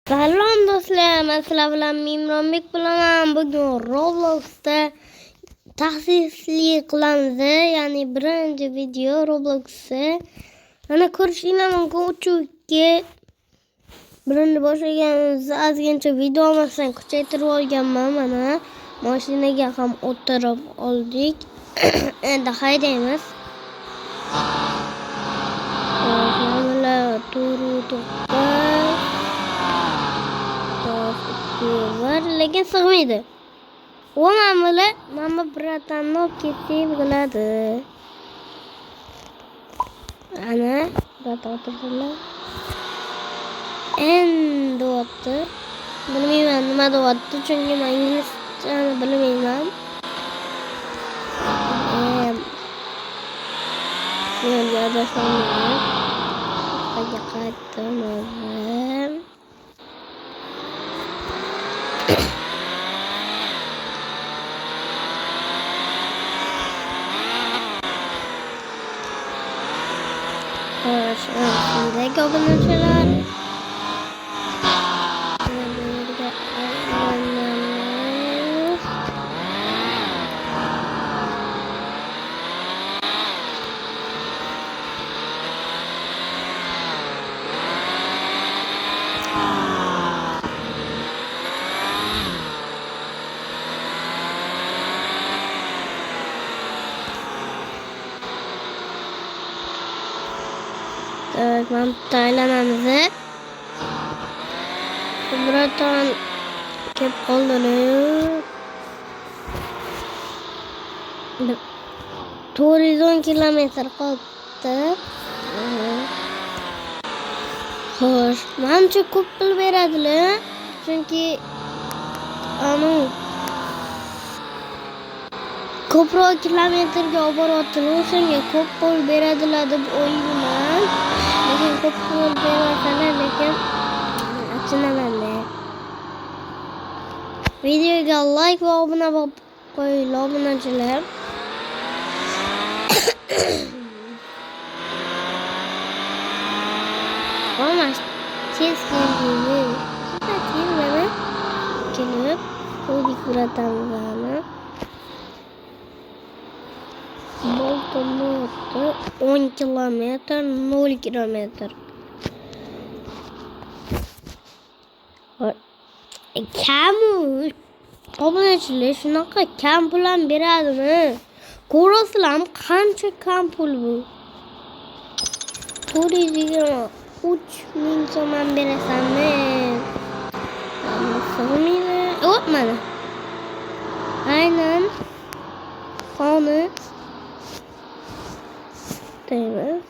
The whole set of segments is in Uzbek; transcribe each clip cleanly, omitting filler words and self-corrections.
Salom do'stlar, men sizlar bilan Mimronbek bo'laman. Bugun Robloxda taxsislik qilamiz. Ya'ni birinchi video Robloxda. Mana ko'rishinglar mumkin, uchuvga birinchi boshlaganimizda ozgincha videomasdan kuchaytirib olganman. Mana mashinaga ham o'tirib oldik. Endi haydaymiz. Mana var, lekin sig'maydi. O mana bratanni olib ketib bo'ladi. Ana, bratan o'tirdilar. Endi o'tdi. Bilmayman nima deyapti, chunki men inglizchani bilmayman. Men adashmayman. Qayga qaytdim o'zim. Şimdi obunachilar ben taylanamiz. Bratan kep qoldilar. 410 kilometr qoldi. Xo'sh, menimcha ko'p pul beradilar, chunki ko'proq kilometrga olib boryaptilar, o'shanga ko'p pul beradilar deb o'ylayman. Lekin ko'p pul bermasalar, lekin achinaman. Videoga like va obuna bo'lib qo'yinglar, obunachilar. Olmaz. Tez keldi. Mana kelib, qo'ydik buratanlarni. Boltonda 10 kilometr, 0 kilometr. Kam obunachilar shunaqa kam pul ham beradimi? Ko'rasizlar qancha kam pul bu? 423 so'm ham berasanmi? Sig'maydi. Mana. Aynan soni deymiz.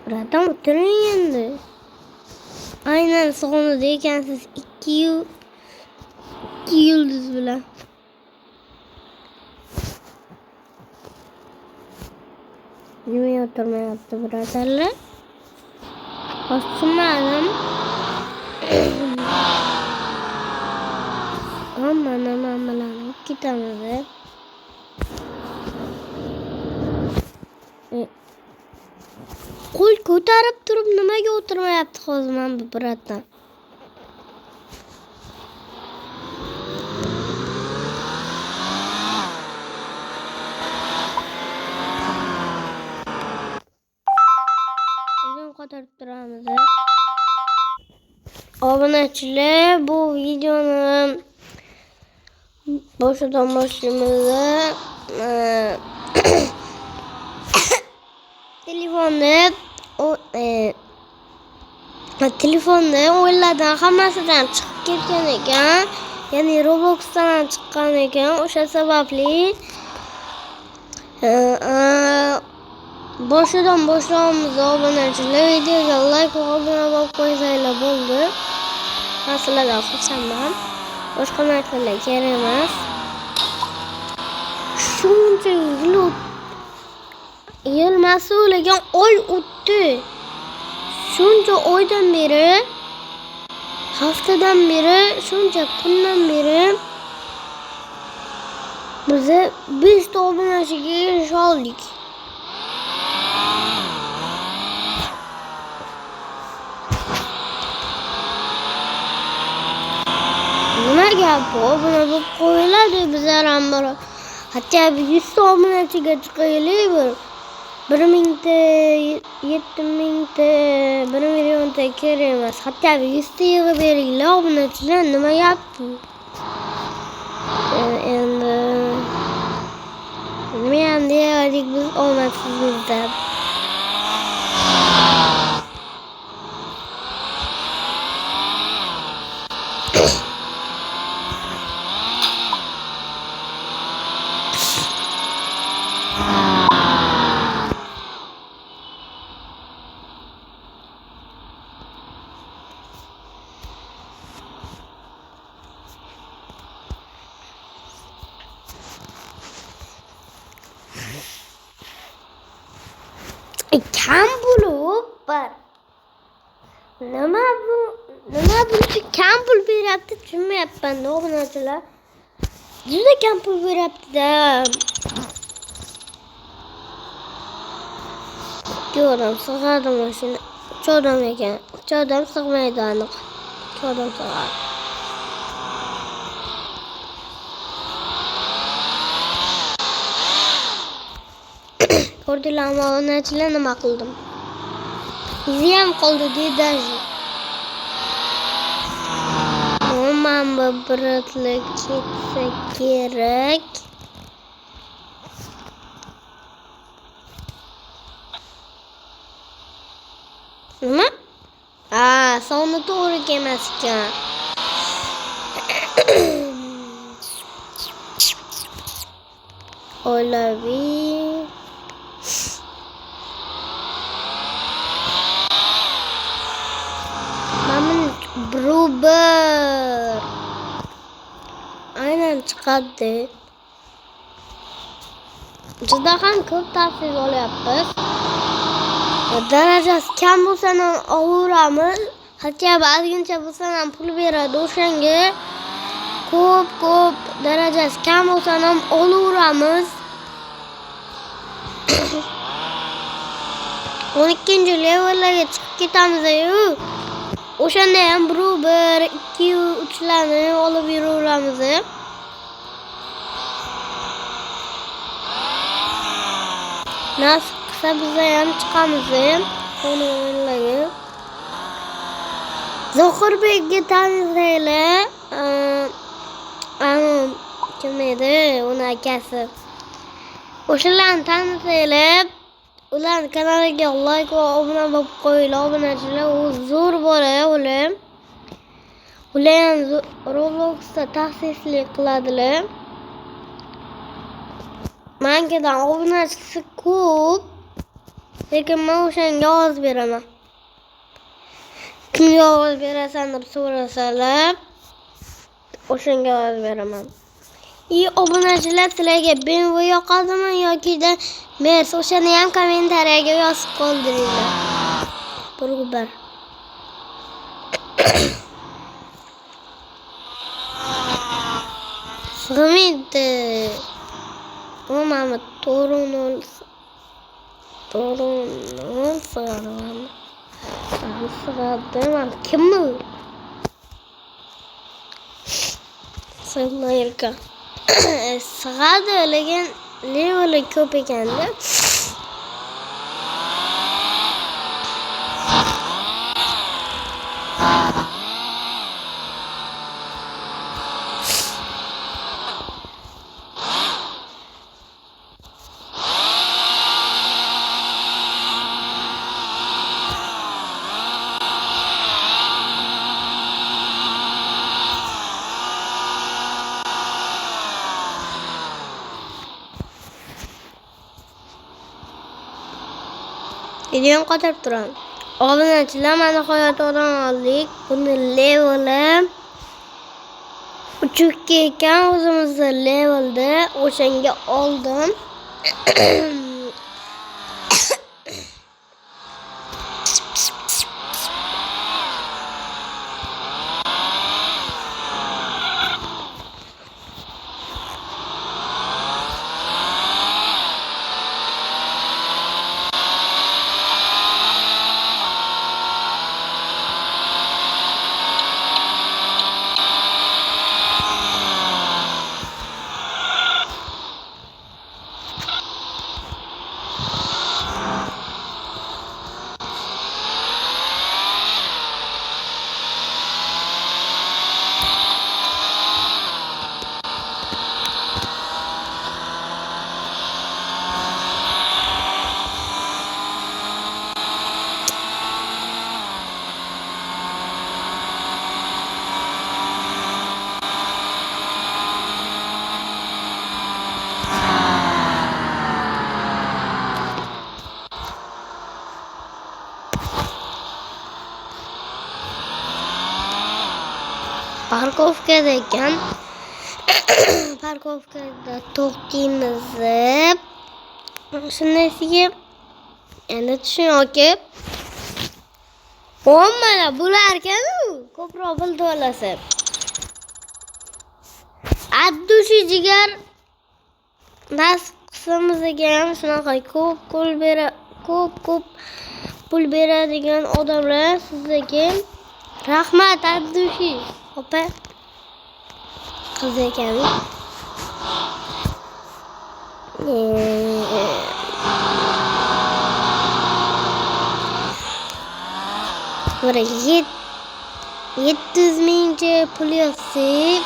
Buradan o'tiring endi. Aynan sonida ekansiz 2 yulduz bilan. Nima o'tirmayapti birodarlar? Tushunmadim. Mana bilan ketamiz. Qo'l ko'tarib turib nimaga o'tirmayapti hozir men bu biratdan? Bugun qo'tarib turamiz. Obunachilar, bu videoni boshidan boshlaymiz. Telefonda o'yinlardan hammasidan chiqib ketgan ekan. Ya'ni Robloxdan ham chiqqan ekan. O'sha sababli boshidan boshlaymiz obunachilar. Videoga like va obuna bo'lib qo'ysanglar bo'ldi. Men sizlardan xursandman. Boshqa narsalar kerak emas. Shuncha yil mas'uliga oy o'tdi. Shuncha oydan beri, haftadan beri, shuncha kundan beri biz 5 ta obunachiga erisha oldik. gap bu? Buni bo'lib qo'yiladi bizlar ham bir. Hatto 100 ta obunachiga chiqaylik bir 1000 ta, 7000 ta, 1 million ta kerak emas. Hatto 100 ta yig'ib beringlar obunachilar, nima gap bu? Endi nima ham deyaylik biz omadsizlikdan. Kam bo'lib bir nima buncha kam pul beryapti tushunmayapman obunachilar. Juda kam pul beryapti-da. Ko'ram sig'adi mashina. Chodam ekan. Chodam sig'maydi aniq. Chodam sig'adi. Ko'rdinglarmi obunachilar nima qildim? Izi ham qoldi deydi. Umuman biratlik ketsa kerak. Nima? Soni to'g'ri kelmas ekan. Oilaviy Bruber aynan chiqadi. Juda ham ko'p tavsiya olyapmiz. Darajasi kam bo'lsa ham olaveramiz. Hatto ba'zigincha bo'lsa ham pul beradi. O'shanga ko'p darajasi kam bo'lsa ham olaveramiz. 12-levellarga chiqib ketamiz-ku. O'shanda ham 1, 2, 3 larni olib yuraveramiz. Nasib qilsa biz ham chiqamiz. Uni o'yinlarga. Zohirbekga tanishinglar. Kim edi? Uni akasi. O'shalarni tanishinglar. Ular kanaliga like va obuna bo'lib qo'yinglar. Obunachilar u zo'r bola ular. Ular ham Robloxda taxsislik qiladilar. Mengadan obunachisi ko'p. Lekin men o'shanga ovoz beraman. Kimga ovoz berasan deb so'rasalar, o'shanga ovoz beraman. Obunachilar sizlarga BMW yoqadimi yoki-da Merc, o'shani ham kommentariyaga yozib qoldiringlar. Bir. Sig'maydi. Mana torun sig'adi. Sig'adi. Kimmi? Sig'maydi. Sig'adi, lekin leveli ko'p ekanda. Videoni qo'yib turaman. Obunachilar, mana nihoyatdan oldik. Buni leveli 3 ekan, o'zimizda levelda o'shanga oldim. Parkovkada ekan. Parkovkada to'xtaymiz. Shundan keyin endi tushunyapki. Mana bularkan-ku ko'proq bilib olasiz. Addushi jigar nasib qilsamizga ham shunaqa ko'p pul beradigan odamlar sizga rahmat Addushi opa qiz ekan. Bir 700 mingcha pul yig'sak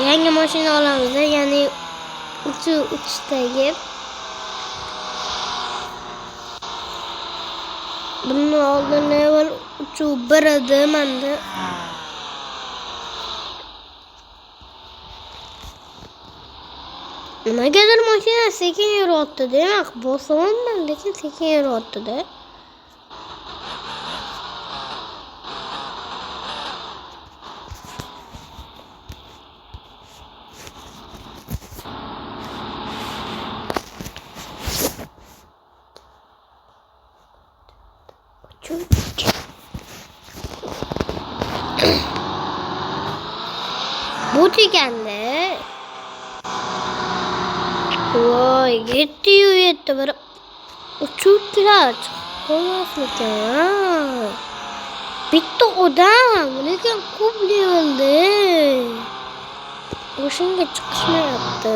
yangi mashina olamiz, ya'ni 3dagi. Buni oldin level 1 edi menda. Nimagadir mashina sekin yuribdi, demak bosaman, lekin sekin yuribdi-da. Bu deganda voy yetti bir uchib keladi. Qo'ymasmikan? Bitta odam, lekin ko'p levelda. O'shanga chiqishmayapti.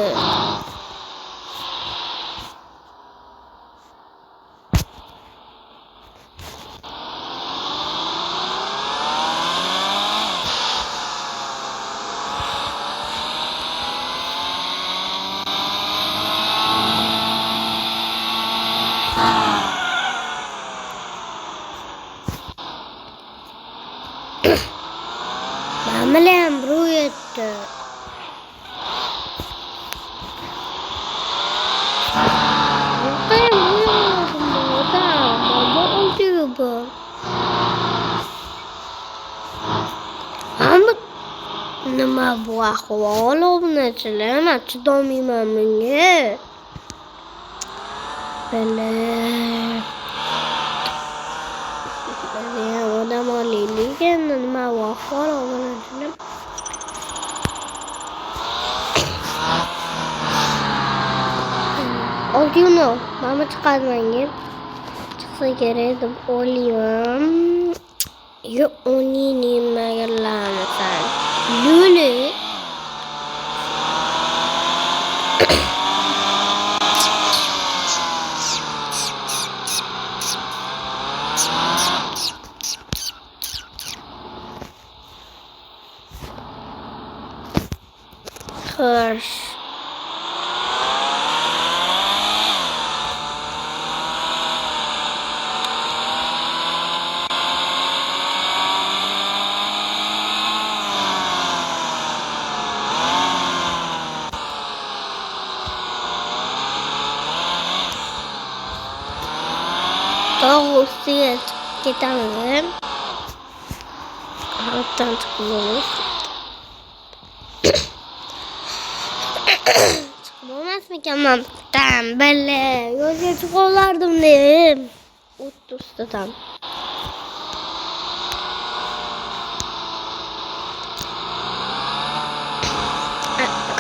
Bilan bro yetdi. Nima bu ahvol obunachilar? Men chidolmayman bunga. Odam olaylik endi nima bu ahvol obunachilar? Audio'ni mana chiqarmanga chiqsa kerak deb o'ylayman. Yo, uni nimaga lanasan? Luli Hirsch. Tog' ustiga chiqib ketamiz. Ortdan chiqamiz. Chiqib olmasmikan men bitam balla yo'lga chiqib olardim deb. O't ustidan.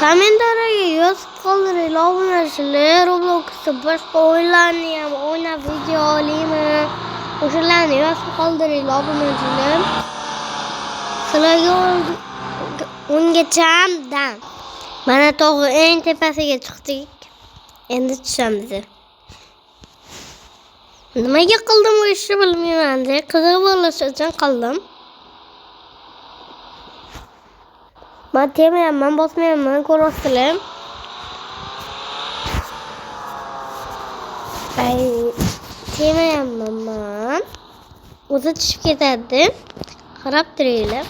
Kommentariyaga yozib qoldiringlar obunachilar. Robloxda boshqa o'yinlarni ham o'ynab video olaymi? O'shalarni yozib qoldiringlar obunachilar. Sizlarga 10gacha mana tog'ning eng tepasiga chiqdik. Endi tushamiz. Nimaga qildim bu ishni bilmayman. Qiziq bo'lishi uchun qildim. Men temayapman, bosmayapman, ko'ryapsizlar. Temayapman men. O'zi tushib ketadi. Qarab turinglar.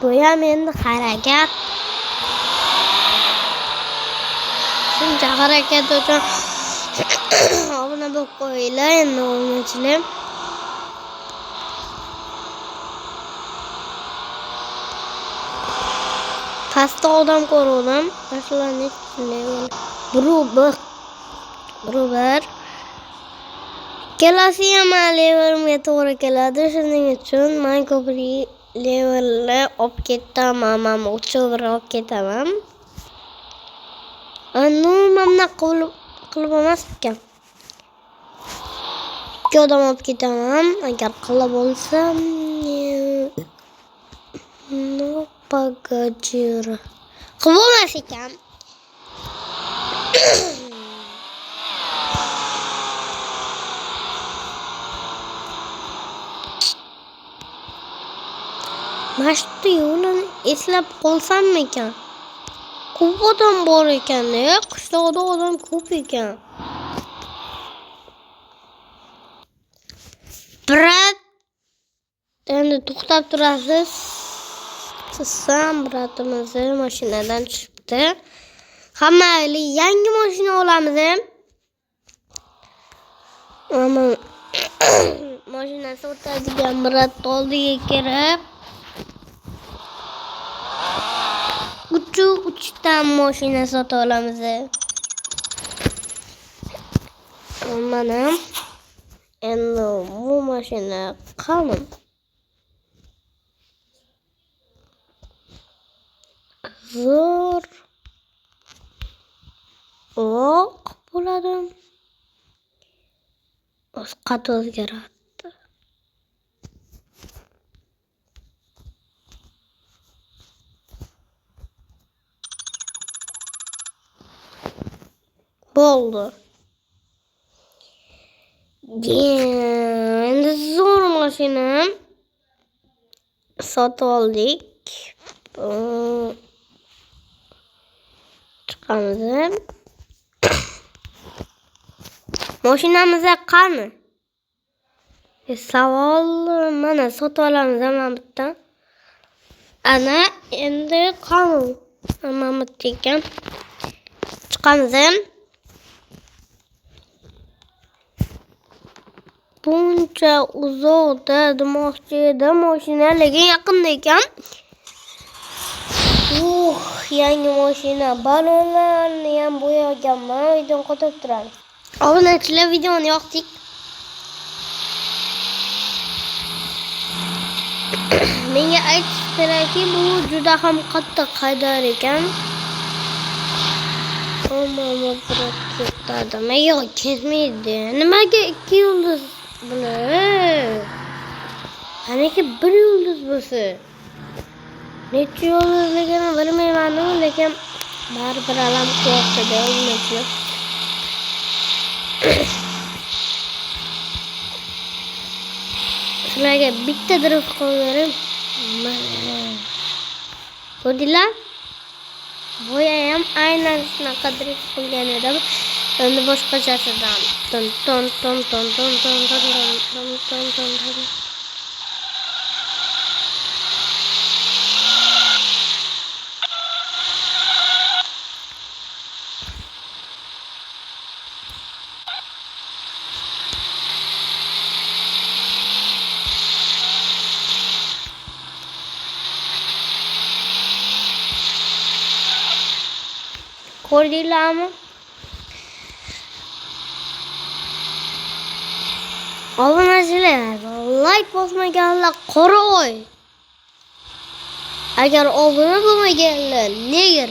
Bu ham endi harakat. shuncha harakat uchun obuna bo'lib qo'yinglar endi obunachilar. Pastda odam ko'rdim. Ashulaning level. Birobar. Kelasi ham levelimga to'g'ri keladi. Shuning uchun men ko'proq levelni olib ketaman. Men uchover olib ketaman. Mana qilib emas ekan. 2 odam olib ketaman. Agar qilib bo'lsam, Pagajira. Qilmas ekan. Mashqni yo'lini eslab qolsam ekan. Ko'p odam bor ekan-da, qishloqda odam ko'p ekan. Brat, endi to'xtab turasiz. Sizsam bratimizni mashinadan tushibdi. Hammali yangi mashina olamiz. Ammo mashinasi o'tadigan brat oldiga kirib, uchdan mashina sota olamiz. Mana endi bu mashina qani? Zo'r oq bo'ladi. Qat o'zgaradi. Bo'ldi. Endi zo'r mashina sotib oldik. Chiqamiz. Mashinamiz qani? Savol mana sotib olamiz mana bitta. Ana endi qani? Mana bitta ekan. Chiqamiz. Buncha uzoqda demoqchi edim mashina, lekin yaqinda ekan. Yangi mashina. Balonlarni ham bo'yaganman. Videoni qotib turadi. Obunachilar, videoni yoqdik. Menga aytish kerakki, bu juda ham qattiq haydar ekan. Ammo ketadimi? Yo'q, ketmaydi. Nimaga 2 yulduz bular? Qaniki 1 yulduz bo'lsa? Necha yulduzligini bilmayman, lekin baribir alam qilyapti-da obunachilar. Sizlarga bitta drift qo'yarım. Ko'rdinglar? Boya ham aynan shunaqa drift qilgan edim. Endi boshqachasidan. Ton. Ko'rdinglarmi? Obunachilar, like bosmaganlar qora oy. Agar obuna bo'lmaganlar nega?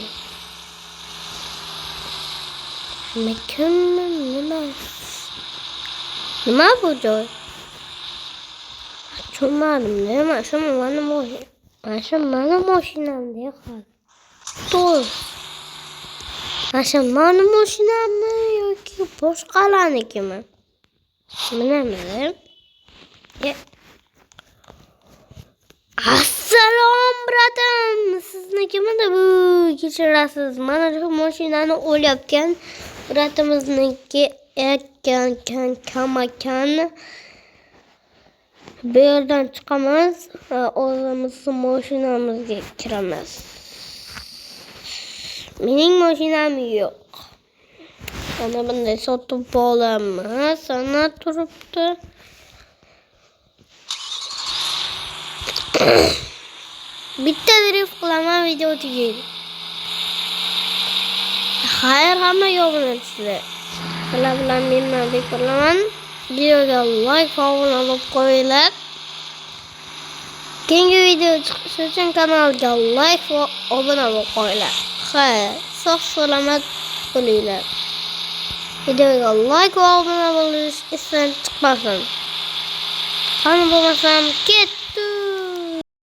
Nima bu joy? Tushunmadim. Nima? Shu mana mashinam deya qoldi. To'g'ri. Mani mashinammi yoki boshqalarnikimi? Bilmayman. Assalom bratim, siznikimida bu? Kechirasiz. Mana shu mashinani o'lyapgan bratimizniki ekan. Bu yerdan chiqamiz va o'zimizning mashinamizga kiramiz. Mening mashinam yo'q. Ana bunday sotib bo'ladimi? Sana turibdi. Bitta drift qilaman, video tugaydi. Xayr, hamma obunachilar. Sizlar bilan men Nabek bo'laman. Videoga like va obuna qo'yinglar. Keyingi video chiqishi uchun kanalga like va obuna qo'yinglar. Xayr, sog' salomat bo'linglar. Videoga like va obuna bo'lish esdan chiqmasin. Qani bo'lmasam ket.